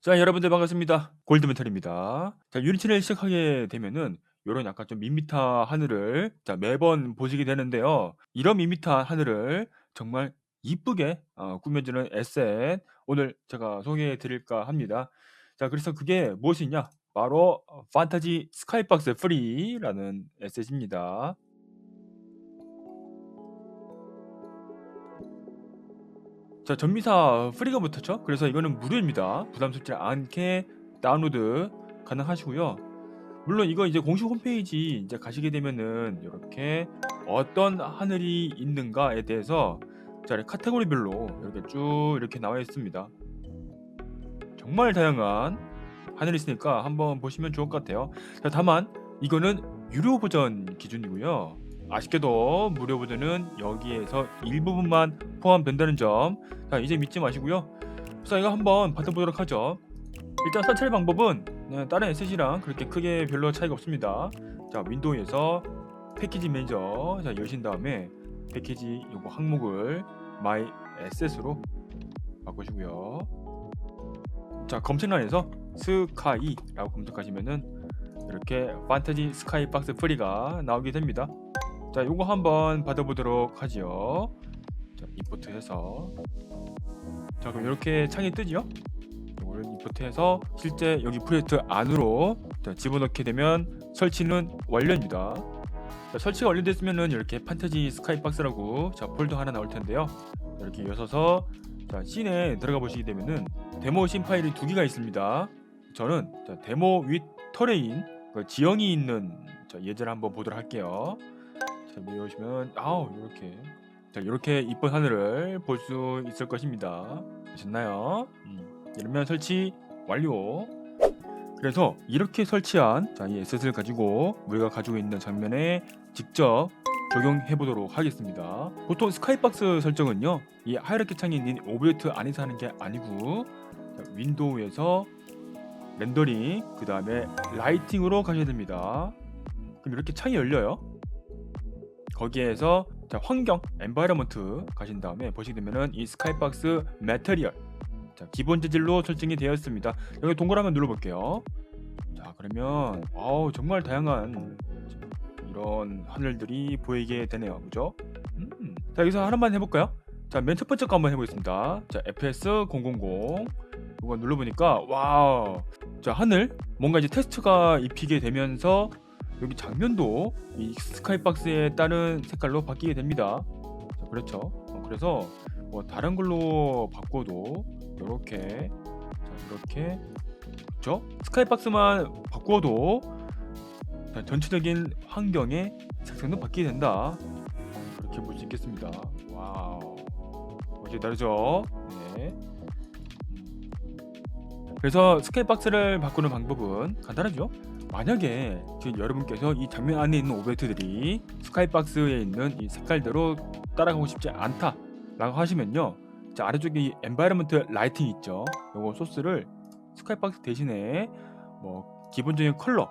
자, 여러분들 반갑습니다. 골드메탈입니다. 자, 유니티를 시작하게 되면은 요런 약간 좀 밋밋한 하늘을 매번 보시게 되는데요. 이런 밋밋한 하늘을 정말 이쁘게 꾸며주는 에셋 오늘 제가 소개해 드릴까 합니다. 자, 그래서 그게 무엇이냐? 바로 판타지 스카이박스 프리라는 에셋입니다. 자, 전미사 프리가 붙었죠? 그래서 이거는 무료입니다. 부담스럽지 않게 다운로드 가능하시고요. 물론 이거 이제 공식 홈페이지 이제 가시게 되면은 이렇게 어떤 하늘이 있는가에 대해서 자, 카테고리별로 이렇게 쭉 이렇게 나와 있습니다. 정말 다양한 하늘이 있으니까 한번 보시면 좋을 것 같아요. 자, 다만 이거는 유료 버전 기준이고요. 아쉽게도 무료 버전은 여기에서 일부분만 포함된다는 점, 자, 이제 믿지 마시고요. 자, 이거 한번 받아보도록 하죠. 일단 설치 방법은 다른 에셋이랑 그렇게 크게 별로 차이가 없습니다. 자, 윈도우에서 패키지 매니저 여신 다음에 패키지 요거 항목을 My Asset으로 바꾸시고요. 자, 검색란에서 스카이라고 검색하시면은 이렇게 판타지 스카이박스 프리가 나오게 됩니다. 자, 요거 한번 받아보도록 하지요. 자, 임포트해서 자, 그럼 이렇게 창이 뜨지요? 이거를 임포트해서 실제 여기 프로젝트 안으로 집어넣게 되면 설치는 완료입니다. 자, 설치가 완료됐으면은 이렇게 판타지 스카이박스라고 폴더 하나 나올 텐데요. 이렇게 여서서 자, 씬에 들어가 보시게 되면은 데모 씬 파일이 2개가 있습니다. 저는 데모 윗 터레인 그 지형이 있는 예제를 한번 보도록 할게요. 자, 보시면 이렇게 이렇게 이쁜 하늘을 볼 수 있을 것입니다. 보셨나요? 이러면 설치 완료. 그래서 이렇게 설치한 이 에셋을 가지고 우리가 가지고 있는 장면에 직접 적용해 보도록 하겠습니다. 보통 스카이박스 설정은요, 이 하이라키 창이 있는 오브젝트 안에서 하는 게 아니고 윈도우에서 렌더링 그 다음에 라이팅으로 가셔야 됩니다. 그럼 이렇게 창이 열려요. 거기에서 환경 엔바이러먼트 가신 다음에 보시게 되면은 이 스카이박스 매터리얼 기본 재질로 설정이 되어 있습니다. 여기 동그라미 눌러볼게요. 자, 그러면 정말 다양한 이런 하늘들이 보이게 되네요. 그죠? 자, 여기서 하나만 해볼까요? 자, 맨 첫 번째 거 한번 해보겠습니다. 자, FS 000 이거 눌러보니까 와우, 자, 하늘 뭔가 이제 텍스처가 입히게 되면서 여기 장면도 이 스카이박스에 따른 색깔로 바뀌게 됩니다. 자, 그렇죠. 그래서 뭐 다른 걸로 바꿔도 이렇게 이렇게 그렇죠? 스카이박스만 바꿔도 전체적인 환경의 색상도 바뀌게 된다. 그렇게 볼 수 있겠습니다. 와우, 어제 다르죠? 네. 그래서 스카이박스를 바꾸는 방법은 간단하죠. 만약에 지금 여러분께서 이 장면 안에 있는 오브젝트들이 스카이박스에 있는 이 색깔대로 따라가고 싶지 않다 라고 하시면요, 자, 아래쪽에 이 엔바이러먼트 라이팅 있죠. 요거 소스를 스카이박스 대신에 뭐 기본적인 컬러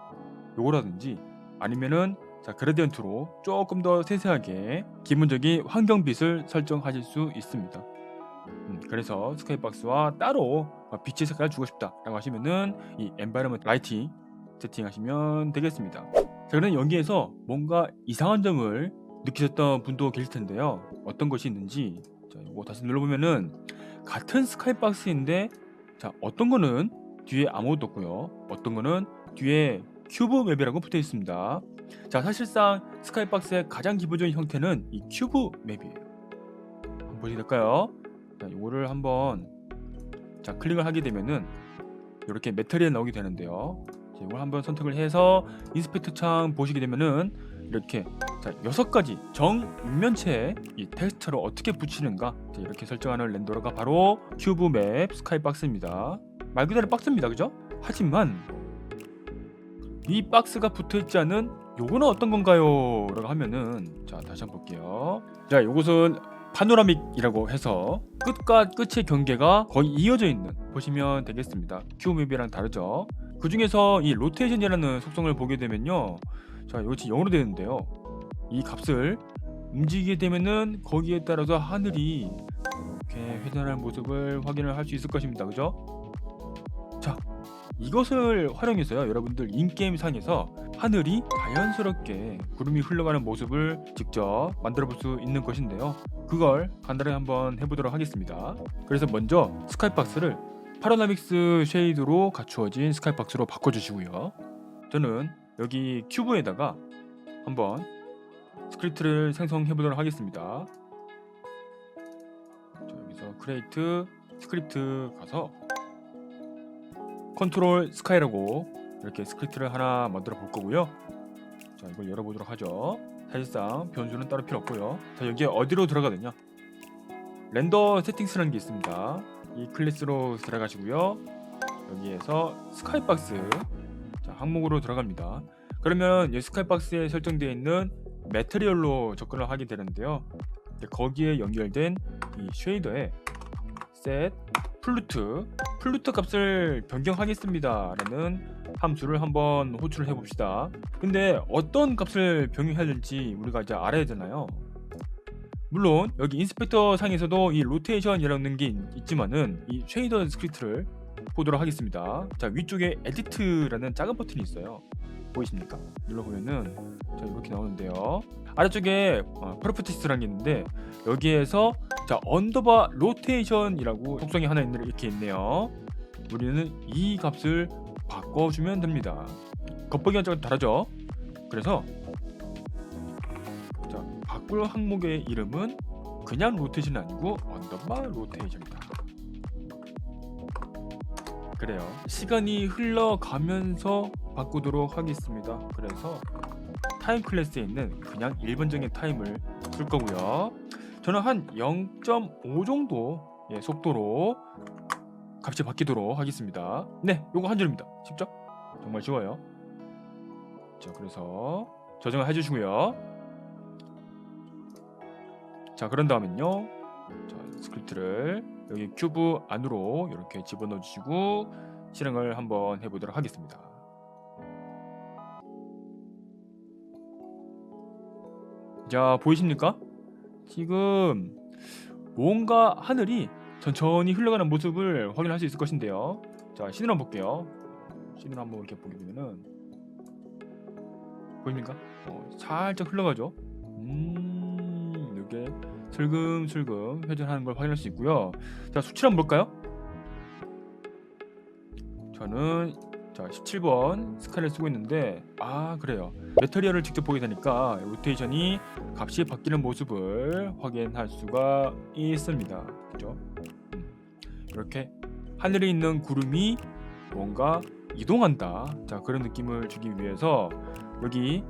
요거라든지 아니면은 그레디언트로 조금 더 세세하게 기본적인 환경빛을 설정하실 수 있습니다. 그래서 스카이박스와 따로 빛의 색깔을 주고 싶다 라고 하시면은 이 엔바이러먼트 라이팅 세팅하시면 되겠습니다. 자, 그럼 여기에서 뭔가 이상한 점을 느끼셨던 분도 계실 텐데요. 어떤 것이 있는지 자, 이거 다시 눌러보면은 같은 스카이박스인데 자, 어떤 거는 뒤에 아무것도 없고요, 어떤 거는 뒤에 큐브 맵이라고 붙어 있습니다. 자, 사실상 스카이박스의 가장 기본적인 형태는 이 큐브 맵이에요. 한번 보시게 될까요? 자, 이거를 한번 클릭을 하게 되면은 이렇게 메터리얼 나오게 되는데요. 자, 이걸 한번 선택을 해서 인스펙터 창 보시게 되면은 이렇게 6가지 정면체에 이 텍스처를 어떻게 붙이는가 이렇게 설정하는 렌더러가 바로 큐브 맵 스카이박스입니다. 말 그대로 박스입니다. 그죠? 하지만 이 박스가 붙어있지 않은 요거는 어떤 건가요? 라고 하면은 자, 다시 한번 볼게요. 자, 요것은 파노라믹이라고 해서 끝과 끝의 경계가 거의 이어져 있는 보시면 되겠습니다. 큐브맵이랑 다르죠. 그 중에서 이 로테이션이라는 속성을 보게 되면요, 자, 이것이 0으로 되는데요, 이 값을 움직이게 되면은 거기에 따라서 하늘이 이렇게 회전하는 모습을 확인을 할 수 있을 것입니다. 그죠? 자, 이것을 활용해서요, 여러분들 인게임 상에서 하늘이 자연스럽게 구름이 흘러가는 모습을 직접 만들어 볼 수 있는 것인데요. 그걸 간단히 한번 해보도록 하겠습니다. 그래서 먼저 스카이박스를 파라다믹스 쉐이드로 갖추어진 스카이박스로 바꿔주시고요. 저는 여기 큐브에다가 한번 스크립트를 생성해 보도록 하겠습니다. 자, 여기서 크리에이트 스크립트 가서 컨트롤 스카이라고 이렇게 스크립트를 하나 만들어 볼 거고요. 자, 이걸 열어보도록 하죠. 사실상 변수는 따로 필요 없고요. 자, 여기에 어디로 들어가느냐, 렌더 세팅스라는 게 있습니다. 이 클래스로 들어가시고요. 여기에서 스카이박스, 자, 항목으로 들어갑니다. 그러면 이 스카이박스에 설정되어 있는 매트리얼로 접근을 하게 되는데요. 거기에 연결된 이 쉐이더에 set 플루트 값을 변경하겠습니다 라는 함수를 한번 호출을 해봅시다. 근데 어떤 값을 변경해야 될지 우리가 이제 알아야 되나요? 물론 여기 인스펙터 상에서도 이 로테이션이라는 게 있지만은 이 쉐이더 스크립트를 보도록 하겠습니다. 자, 위쪽에 에디트라는 작은 버튼이 있어요. 보이십니까? 눌러보면은 자, 이렇게 나오는데요. 아래쪽에 프로퍼티스라는 게 있는데 여기에서 자, 언더바 로테이션이라고 속성이 하나 이렇게 있네요. 우리는 이 값을 바꿔주면 됩니다. 겉보기가 조금 다르죠? 그래서 자, 바꿀 항목의 이름은 그냥 로테이션이 아니고 언더바 로테이션이다. 그래요. 시간이 흘러가면서 바꾸도록 하겠습니다. 그래서 타임 클래스에 있는 그냥 일반적인 타임을 쓸 거고요. 저는 한 0.5 정도의 속도로 값이 바뀌도록 하겠습니다. 네, 요거 한 줄입니다. 쉽죠? 정말 쉬워요. 자, 그래서 저장을 해주시고요. 자, 그런 다음엔요, 자, 스크립트를 여기 큐브 안으로 이렇게 집어넣어 주시고 실행을 한번 해보도록 하겠습니다. 자, 보이십니까? 지금 뭔가 하늘이 천천히 흘러가는 모습을 확인할 수 있을 것인데요. 자, 씬을 한번 볼게요. 씬을 한번 이렇게 보게 되면은 보입니까? 살짝 흘러가죠. 이렇게 슬금슬금 회전하는 걸 확인할 수 있고요. 자, 수치를 한번 볼까요? 저는 자, 17번 스카이를 쓰고 있는데 그래요. 매터리얼을 직접 보게 되니까 로테이션이 값이 바뀌는 모습을 확인할 수가 있습니다. 그죠? 이렇게 하늘에 있는 구름이 뭔가 이동한다. 자, 그런 느낌을 주기 위해서 여기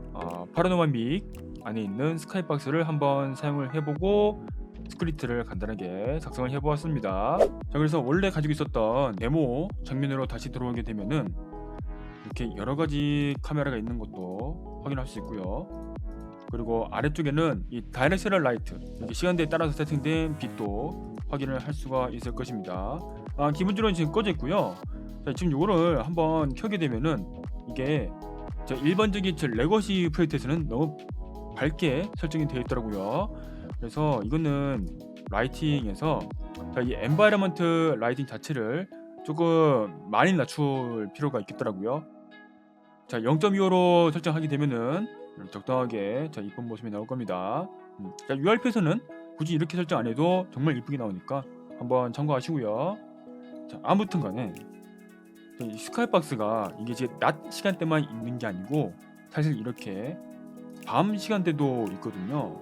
파라노마믹 안에 있는 스카이박스를 한번 사용을 해보고 스크립트를 간단하게 작성을 해보았습니다. 자, 그래서 원래 가지고 있었던 데모 장면으로 다시 들어오게 되면은 이렇게 여러가지 카메라가 있는 것도 확인할 수 있고요. 그리고 아래쪽에는 이 다이렉셔널 라이트, 이렇게 시간대에 따라서 세팅된 빛도 확인을 할 수가 있을 것입니다. 기본적으로 지금 꺼져 있고요. 자, 지금 이거를 한번 켜게 되면은 이게 일반적인 레거시 프로젝트에서는 너무 밝게 설정이 되어 있더라고요. 그래서 이거는 라이팅에서 이 엔바이러먼트 라이팅 자체를 조금 많이 낮출 필요가 있겠더라고요. 자, 0.25로 설정하게 되면은 적당하게 이쁜 모습이 나올 겁니다. 자, URP에서는 굳이 이렇게 설정 안 해도 정말 이쁘게 나오니까 한번 참고하시고요. 자, 아무튼 간에 이 스카이박스가 이게 이제 낮 시간대만 있는 게 아니고 사실 이렇게 밤 시간대도 있거든요.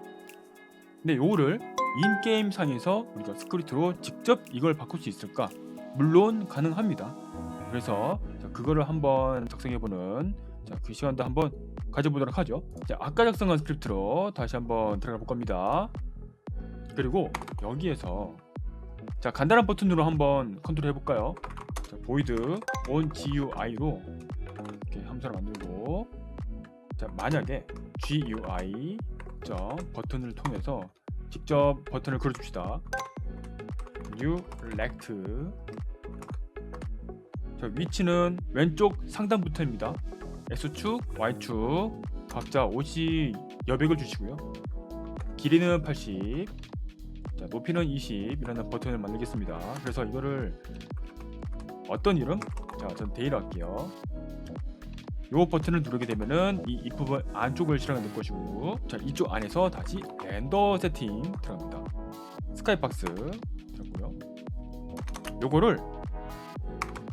근데 요거를 인게임 상에서 우리가 스크립트로 직접 이걸 바꿀 수 있을까? 물론 가능합니다. 그래서 그거를 한번 작성해보는 그 시간도 한번 가져보도록 하죠. 자, 아까 작성한 스크립트로 다시 한번 들어가 볼 겁니다. 그리고 여기에서 간단한 버튼으로 한번 컨트롤 해볼까요? void on GUI로 이렇게 함수를 만들고, 만약에 GUI 버튼을 통해서 직접 버튼을 걸어줍시다. new select. 위치는 왼쪽 상단부터입니다. X축, Y축 각자 50 여백을 주시고요. 길이는 80, 높이는 20 이라는 버튼을 만들겠습니다. 그래서 이거를 어떤 이름? 자, 전 데이로 할게요. 요 버튼을 누르게 되면은 이 부분 안쪽을 실행할 것이고, 자, 이쪽 안에서 다시 렌더 세팅 들어갑니다. 스카이박스 들어고요. 요거를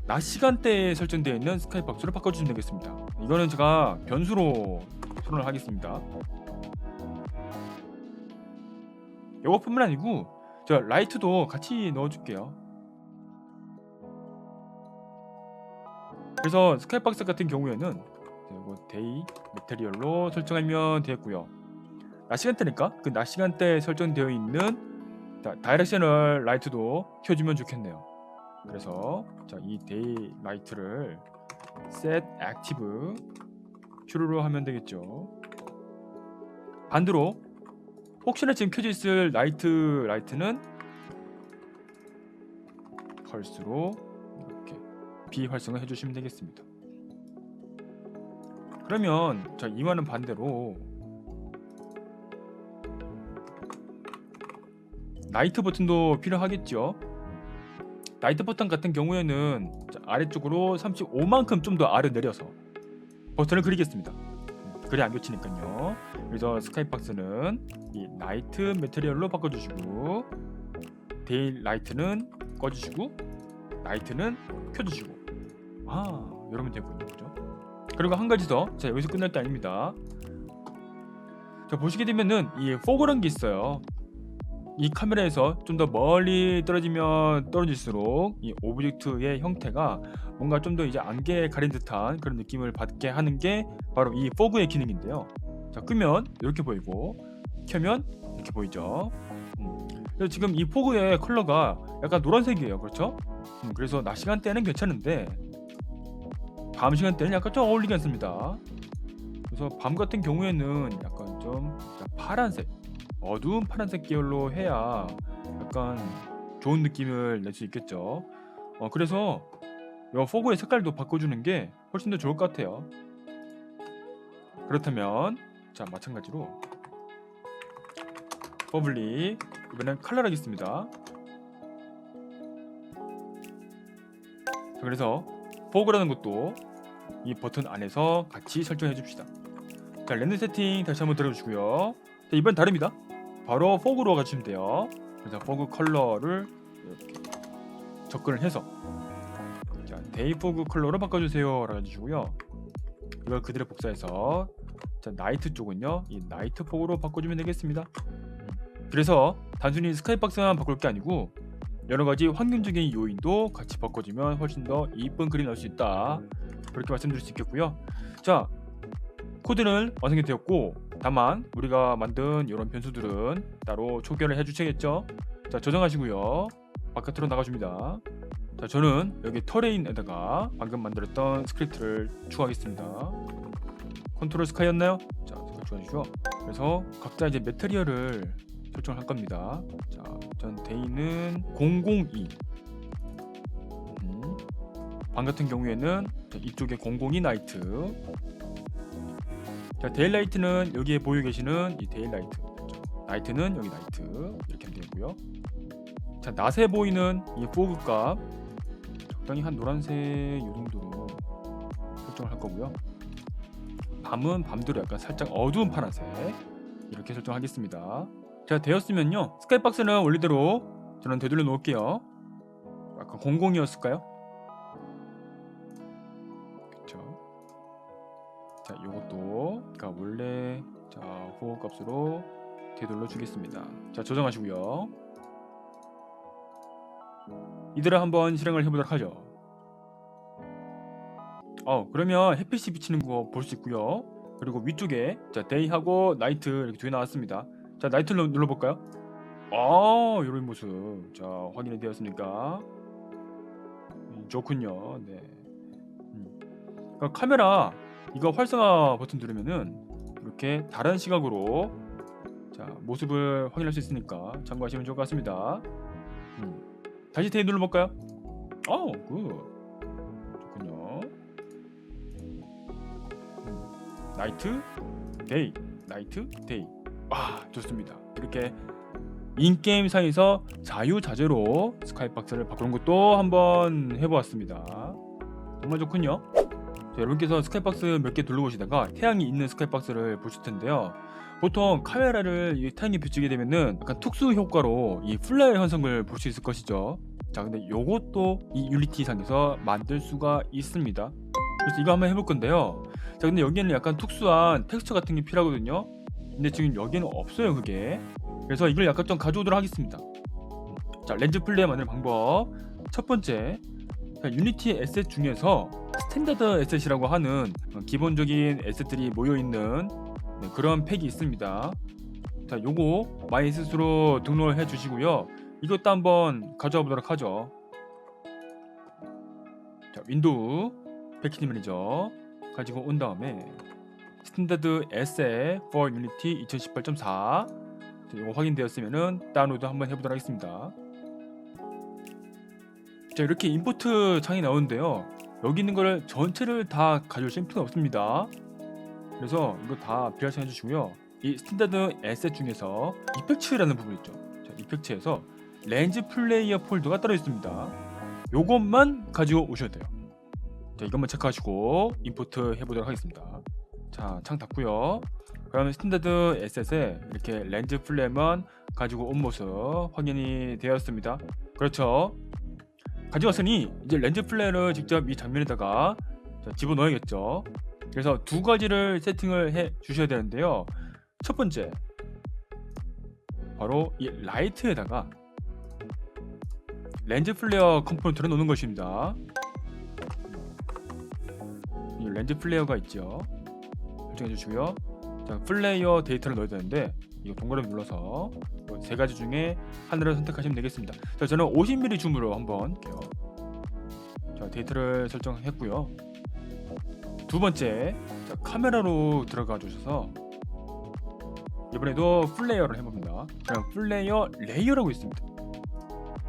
낮 시간대에 설정되어 있는 스카이박스로 바꿔주시면 되겠습니다. 이거는 제가 변수로 선언을 하겠습니다. 요것뿐만 아니고 저 라이트도 같이 넣어줄게요. 그래서 스카이박스 같은 경우에는 이거 데이 메테리얼로 설정하면 되겠고요. 낮 시간대니까 그 낮 시간대에 설정되어 있는 다이렉셔널 라이트도 켜주면 좋겠네요. 그래서 자, 이 데이 라이트를 set active true로 하면 되겠죠. 반대로 혹시나 지금 켜져 있을 라이트는 펄스로 이렇게 비활성화 해주시면 되겠습니다. 그러면 자, 이와는 반대로 라이트 버튼도 필요하겠죠. 라이트 버튼 같은 경우에는 아래쪽으로 35만큼 좀 더 아래 내려서 버튼을 그리겠습니다. 글이 안 겹치니까요. 그래서 스카이박스는 이 라이트 메테리얼로 바꿔주시고, 데이 라이트는 꺼주시고, 라이트는 켜주시고, 이러면 되군요. 그죠? 그리고 한 가지 더, 자, 여기서 끝날 게 아닙니다. 자, 보시게 되면은 이 포그라는 게 있어요. 이 카메라에서 좀 더 멀리 떨어지면 떨어질수록 이 오브젝트의 형태가 뭔가 좀 더 이제 안개에 가린 듯한 그런 느낌을 받게 하는 게 바로 이 포그의 기능인데요. 자, 끄면 이렇게 보이고 켜면 이렇게 보이죠. 그래서 지금 이 포그의 컬러가 약간 노란색이에요. 그렇죠? 그래서 낮 시간대는 괜찮은데 밤 시간대는 약간 좀 어울리지 않습니다. 그래서 밤 같은 경우에는 약간 좀 파란색, 어두운 파란색 계열로 해야 약간 좋은 느낌을 낼 수 있겠죠. 그래서 이 포그의 색깔도 바꿔주는 게 훨씬 더 좋을 것 같아요. 그렇다면 자, 마찬가지로 퍼블릭 이번엔 컬러 하겠습니다. 그래서 포그라는 것도 이 버튼 안에서 같이 설정해 줍시다. 자, 렌더 세팅 다시 한번 들어주시고요. 자, 이번 다릅니다. 바로 포그로 가주시면 돼요. 그래서 포그 컬러를 이렇게 접근을 해서 자, 데이 포그 컬러로 바꿔주세요 라고 해주시고요. 이걸 그대로 복사해서 자, 나이트 쪽은요 이 나이트 포그로 바꿔주면 되겠습니다. 그래서 단순히 스카이박스만 바꿀 게 아니고 여러가지 환경적인 요인도 같이 바꿔주면 훨씬 더 이쁜 그림이 나올 수 있다, 그렇게 말씀드릴 수 있겠고요. 자, 코드는 완성이 되었고 다만 우리가 만든 이런 변수들은 따로 초기화를 해주셔야겠죠. 자, 저장하시고요. 바깥으로 나가줍니다. 자, 저는 여기 터레인에다가 방금 만들었던 스크립트를 추가하겠습니다. 컨트롤 스카이였나요? 자, 색깔 추가해주시고, 그래서 각자 이제 메테리얼을 설정할 겁니다. 자, 전 데이는 002. 방 같은 경우에는 이쪽에 002 나이트. 자, 데일라이트는 여기에 보여 계시는 이 데일라이트. 나이트는 여기 나이트. 이렇게 하면 되고요. 자, 낮에 보이는 이 포그 값 적당히 한 노란색 이 정도로 설정을 할 거고요. 밤은 밤대로 약간 살짝 어두운 파란색 이렇게 설정하겠습니다. 자, 되었으면요 스카이박스는 원래대로 저는 되돌려 놓을게요. 아까 00이었을까요? 그쵸. 자, 요것도 그러니까 원래 자 호흡 값으로 되돌려 주겠습니다. 자, 조정하시고요. 이대로 한번 실행을 해보도록 하죠. 그러면 햇빛이 비치는 거 볼 수 있고요. 그리고 위쪽에 자 데이하고 나이트 이렇게 두 개 나왔습니다. 자, 나이트를 눌러볼까요? 이런 모습 자 확인이 되었으니까 좋군요. 네. 카메라 이거 활성화 버튼 누르면은 이렇게 다른 시각으로 자 모습을 확인할 수 있으니까 참고하시면 좋을 것 같습니다. 다시 데이 눌러볼까요? 굿. 좋군요. 나이트, 데이, 나이트, 데이. 좋습니다. 이렇게 인게임상에서 자유자재로 스카이박스를 바꾸는 것도 한번 해보았습니다. 정말 좋군요. 자, 여러분께서 스카이박스 몇 개 둘러보시다가 태양이 있는 스카이박스를 보실 텐데요. 보통 카메라를 이 태양에 비추게 되면은 약간 특수 효과로 이 플레어 현상을 볼 수 있을 것이죠. 자, 근데 요것도 이 유니티 상에서 만들 수가 있습니다. 그래서 이거 한번 해볼 건데요. 자, 근데 여기에는 약간 특수한 텍스처 같은 게 필요하거든요. 근데 지금 여기에는 없어요, 그게. 그래서 이걸 약간 좀 가져오도록 하겠습니다. 자, 렌즈 플레이어 만드는 방법. 첫 번째, 자, 유니티 에셋 중에서 스탠다드 에셋이라고 하는 기본적인 에셋들이 모여있는 그런 팩이 있습니다. 자, 요거 마이에셋으로 등록을 해 주시고요. 이것도 한번 가져와 보도록 하죠. 자, 윈도우 패키지 매니저 가지고 온 다음에 스탠다드 에셋 for 유니티 2018.4 이거 확인되었으면은 다운로드 한번 해보도록 하겠습니다. 자, 이렇게 임포트 창이 나오는데요. 여기 있는 거를 전체를 다 가져오실 필요는 없습니다. 그래서 이거 다 비활성 해주시고요. 이 스탠다드 에셋 중에서 이펙츠라는 부분 있죠. 자, 이펙츠에서 렌즈 플레이어 폴더가 따로 있습니다. 요것만 가지고 오셔야 돼요. 자, 이것만 체크하시고 임포트 해보도록 하겠습니다. 자, 창 닫고요. 그러면 스탠다드 에셋에 이렇게 렌즈 플레이어만 가지고 온 모습 확인이 되었습니다. 그렇죠. 가져왔으니 이제 렌즈 플레이어를 직접 이 장면에다가 집어넣어야겠죠. 그래서 두 가지를 세팅을 해 주셔야 되는데요. 첫 번째, 바로 이 라이트에다가 렌즈 플레이어 컴포넌트를 넣는 것입니다. 이 렌즈 플레이어가 있죠. 설정해 주시고요. 자, 플레이어 데이터를 넣어야 되는데 이거 동그라미 눌러서 세 가지 중에 하나를 선택하시면 되겠습니다. 자, 저는 50mm 줌으로 한번 할게요. 자, 데이터를 설정했고요. 두 번째, 자, 카메라로 들어가 주셔서 이번에도 플레이어를 해봅니다. 그냥 플레이어 레이어라고 있습니다.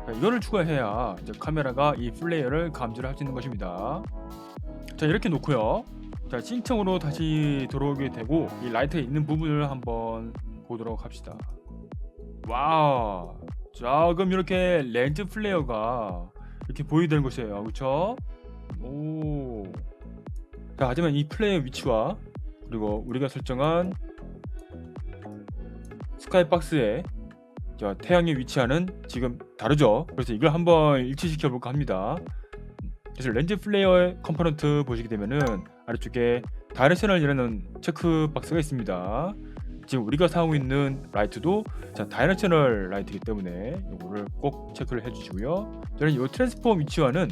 자, 이거를 추가해야 이제 카메라가 이 플레이어를 감지를 할 수 있는 것입니다. 자, 이렇게 놓고요. 자, 신청으로 다시 들어오게 되고 이 라이트가 있는 부분을 한번 보도록 합시다. 와우. 자, 그럼 이렇게 렌즈 플레이어가 이렇게 보이게 되는 것이에요. 그렇죠? 오. 자, 하지만 이 플레이어 위치와 그리고 우리가 설정한 스카이박스의 태양에 위치하는 지금 다르죠. 그래서 이걸 한번 일치시켜 볼까 합니다. 그래서 렌즈 플레이어의 컴포넌트 보시게 되면은 아래쪽에 다이렉셔널이라는 체크 박스가 있습니다. 지금 우리가 사용하고 있는 라이트도 다이렉셔널 라이트이기 때문에 이거를 꼭 체크를 해주시고요. 저는 이 트랜스폼 위치와는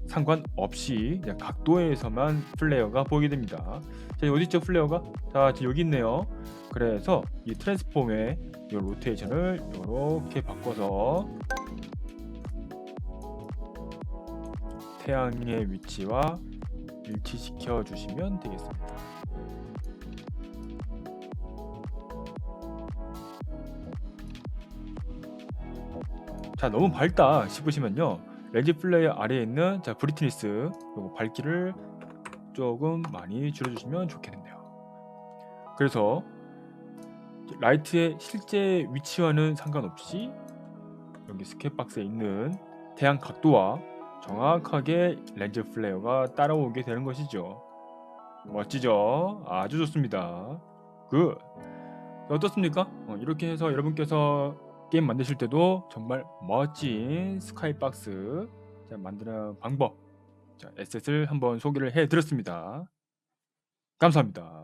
상관없이 그냥 각도에서만 플레이어가 보이게 됩니다. 자, 어디 있죠 플레이어가? 자, 지금 여기 있네요. 그래서 이 트랜스폼의 이 로테이션을 이렇게 바꿔서 태양의 위치와 일치시켜 주시면 되겠습니다. 자, 너무 밝다 싶으시면요, 렌즈 플레이어 아래에 있는 브리트니스 요거 밝기를 조금 많이 줄여주시면 좋겠네요. 그래서 라이트의 실제 위치와는 상관없이 여기 스케치박스에 있는 태양 각도와 정확하게 렌즈 플레이어가 따라오게 되는 것이죠. 멋지죠? 아주 좋습니다. 굿. 어떻습니까? 이렇게 해서 여러분께서 게임 만드실 때도 정말 멋진 스카이박스 만드는 방법 에셋을 한번 소개를 해드렸습니다. 감사합니다.